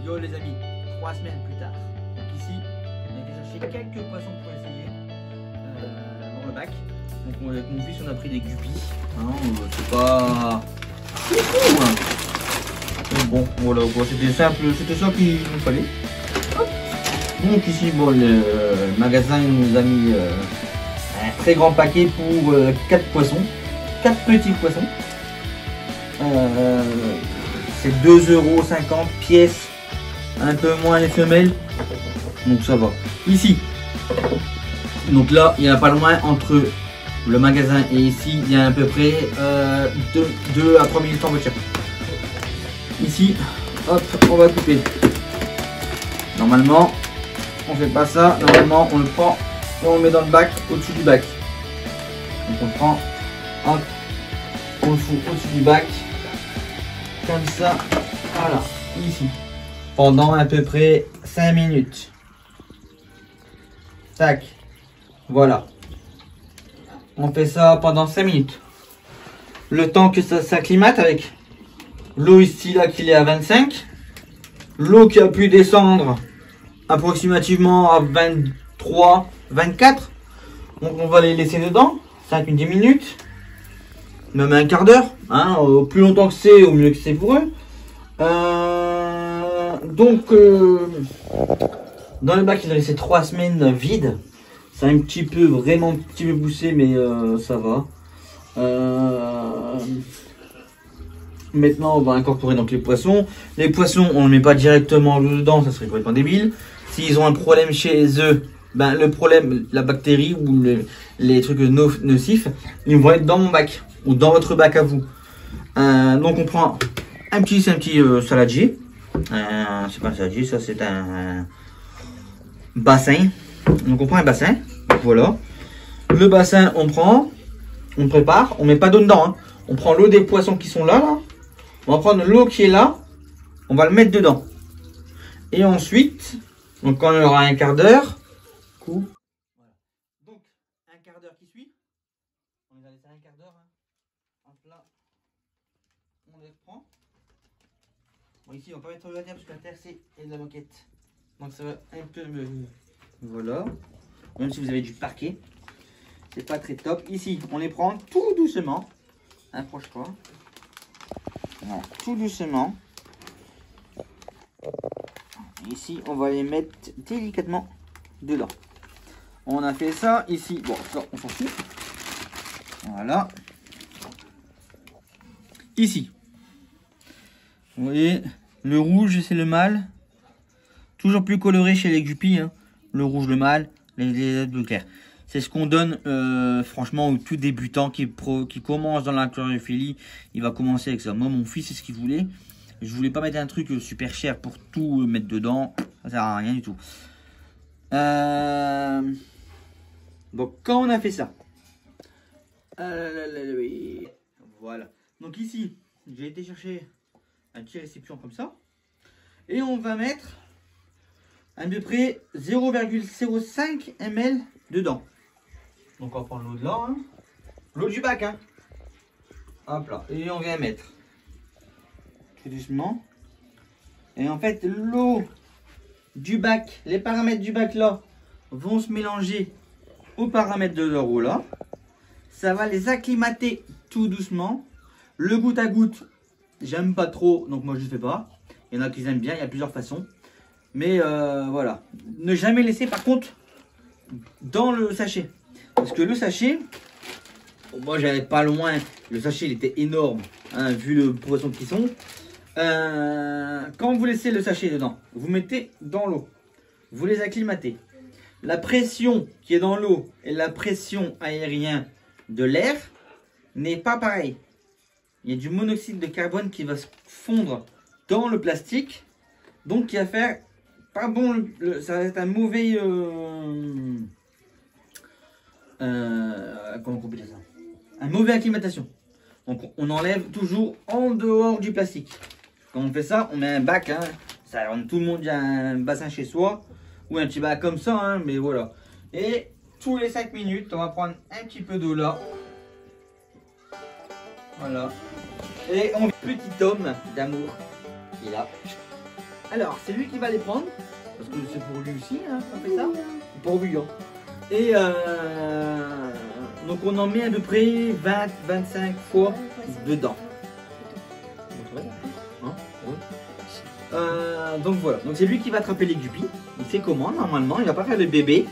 Yo les amis, 3 semaines plus tard. Donc ici, on a été chercher quelques poissons pour essayer dans le bac. Donc avec mon fils on a pris des guppies. Hein, c'est pas... C'est fou hein. Donc bon, voilà, c'était simple, c'était ça qu'il nous fallait. Hop. Donc ici, bon, le magasin nous a mis un très grand paquet pour 4 poissons. 4 petits poissons. C'est 2,50 € pièce, un peu moins les femelles, donc ça va. Ici, donc là, il n'y en a pas loin entre le magasin et ici, il y a à peu près 2 à 3 minutes en voiture. Ici, hop, on va couper. Normalement, on fait pas ça. Normalement, on le prend et on le met dans le bac, au-dessus du bac. Donc on prend, hop, on le fout au-dessus du bac. Comme ça, voilà, ici, pendant à peu près 5 minutes. Tac, voilà. On fait ça pendant 5 minutes. Le temps que ça s'acclimate avec l'eau ici, là, qu'il est à 25. L'eau qui a pu descendre approximativement à 23, 24. Donc on va les laisser dedans, 5 ou 10 minutes. Même un quart d'heure, hein, au plus longtemps que c'est, au mieux que c'est pour eux. Donc, dans le bac, il est resté 3 semaines vide. C'est un petit peu, vraiment un petit peu poussé, mais ça va. Maintenant, on va incorporer donc les poissons. Les poissons, on ne met pas directement dedans, ça serait complètement débile. S'ils ont un problème chez eux, ben, le problème, la bactérie ou les trucs nocifs, ils vont être dans mon bac ou dans votre bac à vous. Donc on prend un petit saladier. C'est pas un saladier, ça c'est un bassin. Donc on prend un bassin, voilà. Le bassin, on prend, on prépare, on met pas d'eau dedans. Hein. On prend l'eau des poissons qui sont là, là. On va prendre l'eau qui est là, on va le mettre dedans. Et ensuite, donc quand il y aura un quart d'heure, coupe. Voilà. Donc un quart d'heure qui suit, on les a laissés un quart d'heure. Hein. Hop là, on les reprend. Bon, ici on va pas mettre le terre parce que la terre c'est de la moquette. Donc ça va un peu me... Voilà. Même si vous avez du parquet, c'est pas très top. Ici on les prend tout doucement. Approche-toi. Voilà, tout doucement. Ici, on va les mettre délicatement dedans. On a fait ça ici. Bon, ça, on s'en fout. Voilà. Ici. Vous voyez, le rouge, c'est le mâle. Toujours plus coloré chez les guppies. Hein. Le rouge, le mâle. Les bleus clairs. C'est ce qu'on donne, franchement, au tout débutant qui commence dans l'aquariophilie. Il va commencer avec ça. Moi, mon fils, c'est ce qu'il voulait. Je voulais pas mettre un truc super cher pour tout mettre dedans. Ça sert à rien du tout. Donc, quand on a fait ça. Voilà. Donc ici, j'ai été chercher un petit récipient comme ça. Et on va mettre à peu près 0,05 ml dedans. Donc on va prendre l'eau de là, hein. L'eau du bac, hein. Hop là, et on vient mettre tout doucement. Et en fait, l'eau du bac, les paramètres du bac là, vont se mélanger aux paramètres de leur eau là. Ça va les acclimater tout doucement. Le goutte à goutte, j'aime pas trop, donc moi je ne fais pas. Il y en a qui aiment bien, il y a plusieurs façons. Mais voilà, ne jamais laisser par contre dans le sachet. Parce que le sachet, moi j'avais pas loin, le sachet il était énorme, hein, vu le poisson qu'ils sont. Quand vous laissez le sachet dedans, vous mettez dans l'eau, vous les acclimatez. La pression qui est dans l'eau et la pression aérienne de l'air n'est pas pareille. Il y a du monoxyde de carbone qui va se fondre dans le plastique, donc qui va faire pas bon, ça va être un mauvais... comment on peut dire ça? Un mauvais acclimatation. Donc on enlève toujours en dehors du plastique. Quand on fait ça, on met un bac. Hein, ça, tout le monde a un bassin chez soi. Ou un petit bac comme ça. Hein, mais voilà. Et tous les 5 minutes, on va prendre un petit peu d'eau là. Voilà. Et on petit homme d'amour. Il a Alors, c'est lui qui va les prendre. Parce que c'est pour lui aussi, hein, qu'on fait ça. Pour lui, hein. Et donc on en met à peu près 20-25 fois dedans. Donc voilà, donc c'est lui qui va attraper les guppies. Il sait comment normalement, il va pas faire le bébé.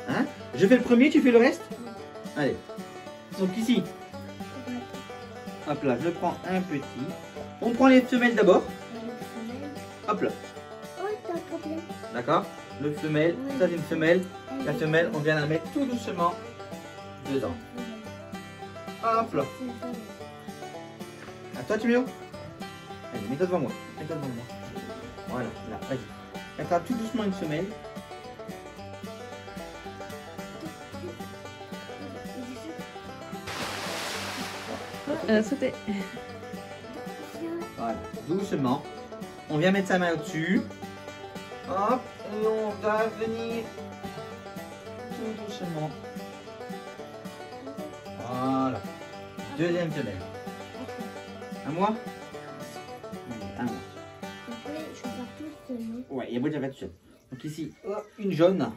Hein? Je fais le premier, tu fais le reste? Allez. Donc ici, hop là, je prends un petit. On prend les femelles d'abord. Hop là. D'accord? Le femelle, ça c'est une femelle. La femelle, on vient la mettre tout doucement dedans. Hop là. À toi, tu mets où? Allez, mets-toi devant moi. Mets-toi devant moi. Voilà, là, vas-y. Attrape tout doucement une femelle. Sauter. Voilà, doucement. On vient mettre sa main au-dessus. Hop, et on va venir tout doucement. Voilà. Deuxième femelle. À moi? À moi. Ouais, il y a beaucoup de tout seul. Donc ici, oh, une jaune.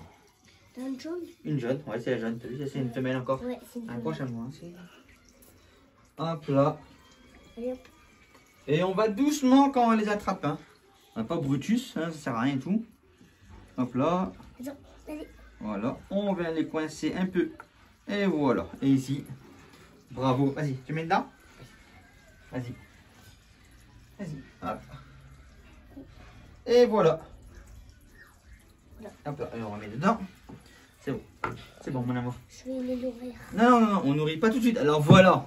Une jaune? Une jaune, ouais, c'est la jaune. T'as vu, ça c'est une femelle encore. Ouais, c'est une Approche à moi. Hop là. Allez, hop. Et on va doucement quand on les attrape. Hein. On va pas Brutus, hein, ça sert à rien et tout. Hop là. Allez. Voilà, on vient les coincer un peu. Et voilà. Et ici, bravo. Vas-y, tu mets dedans? Vas-y. Vas-y. Hop. Et voilà. Hop là, et on remet dedans. C'est bon. C'est bon, mon amour. Je vais les nourrir. Non, on nourrit pas tout de suite. Alors voilà.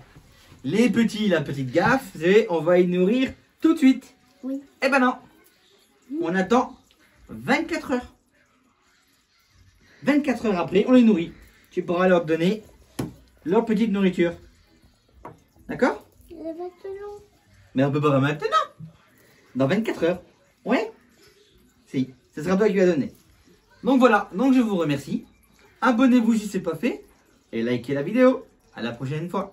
Les petits, la petite gaffe, c'est on va y nourrir tout de suite. Oui. Eh ben non. On attend 24 heures. 24 heures après, on les nourrit. Tu pourras leur donner leur petite nourriture. D'accord? Maintenant. Mais on peut pas maintenant. Dans 24 heures. Ouais? Si. Ce sera toi qui vas donner. Donc voilà. Donc je vous remercie. Abonnez-vous si ce n'est pas fait. Et likez la vidéo. À la prochaine fois.